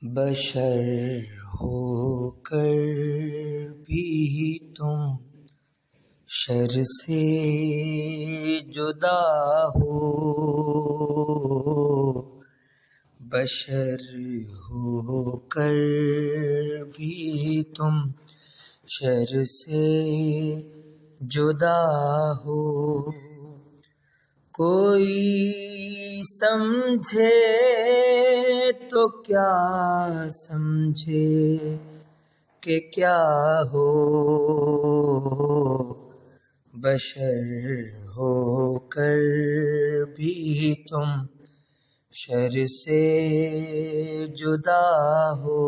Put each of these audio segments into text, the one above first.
بشر ہو کر بھی تم شر سے جدا ہو، بشر ہو کر بھی تم شر سے جدا ہو، کوئی سمجھے تو کیا سمجھے کہ کیا ہو، بشر ہو کر بھی تم شر سے جدا ہو،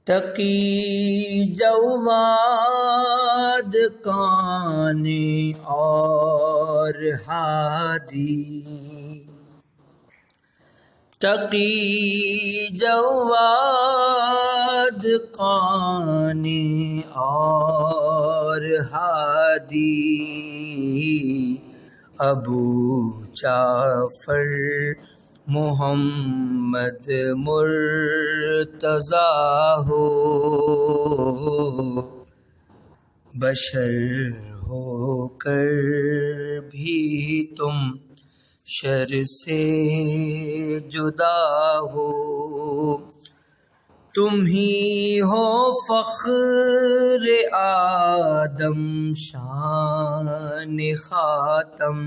تقی جواد کان اور ہادی، تقی جواد کان اور ہادی، ابو جعفر محمد مرتضیٰ ہو، بشر ہو کر بھی تم شر سے جدا ہو، تم ہی ہو فخر آدم شان خاتم،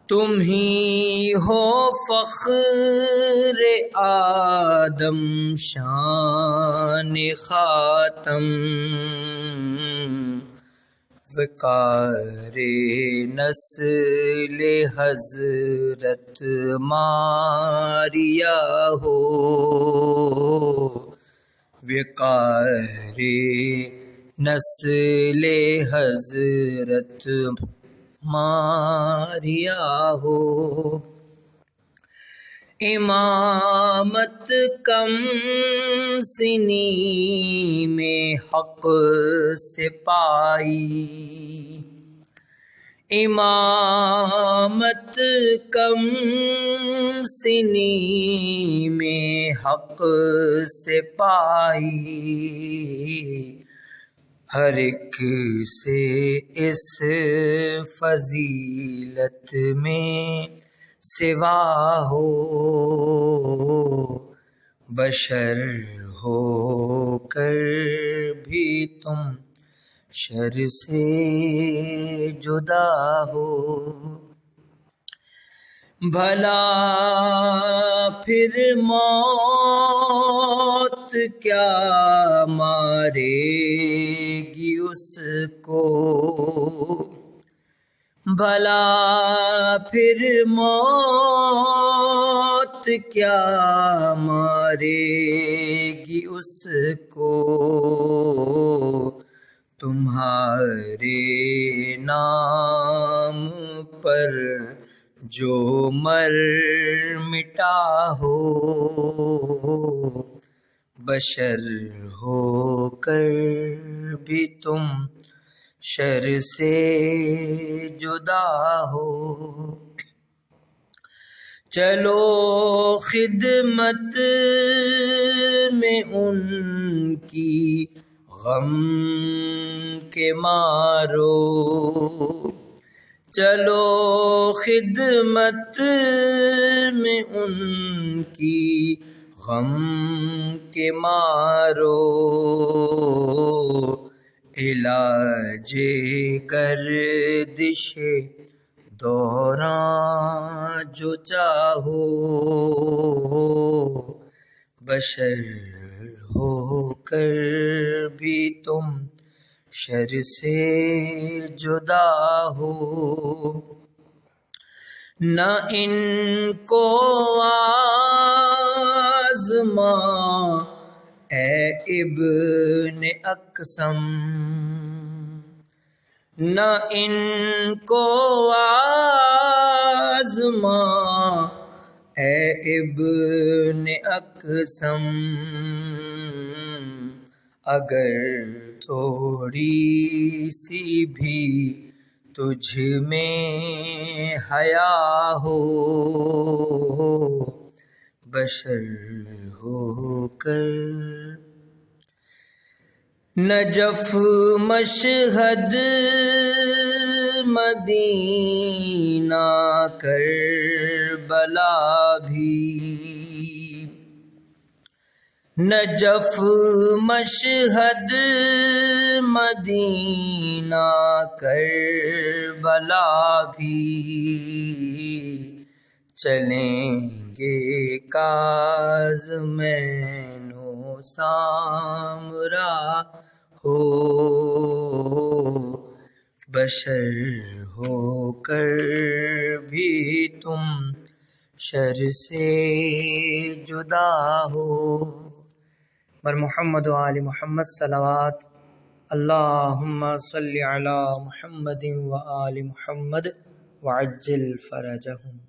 تم ہی ہو فخر آدم شان خاتم، وقار نسل حضرت ماریا ہو، وقار نسل حضرت ماریا ہو، امامت کم سنی میں حق سے پائی، امامت کم سنی میں حق سے پائی، ہر ایک سے اس فضیلت میں سوا ہو، بشر ہو کر بھی تم شر سے جدا ہو، بھلا پھر موت کیا مارے گی اس کو، بھلا پھر موت کیا مارے گی اس کو، تمہارے نام پر جو مر مٹا ہو، بشر ہو کر بھی تم شر سے جدا ہو، چلو خدمت میں ان کی غم کے مارو، چلو خدمت میں ان کی غم کے مارو، علاج گردش دوران جو چاہو، بشر ہو کر بھی تم شر سے جدا ہو، نہ ان کو آزما اے ابن اقسم، نہ ان کو آزما اے ابن اقسم، اگر تھوڑی سی بھی تجھ میں حیا ہو، بشر ہو کر نجف مشہد مدینہ کربلا بھی نجف مشہد مدینہ کربلا بھی چلیں گے کاظمین و سامرا ہو بشر ہو کر بھی تم شر سے جدا ہو۔ بر محمد و آل محمد صلوات، اللہم صلی علی محمد و آل محمد وعجل فرجہم۔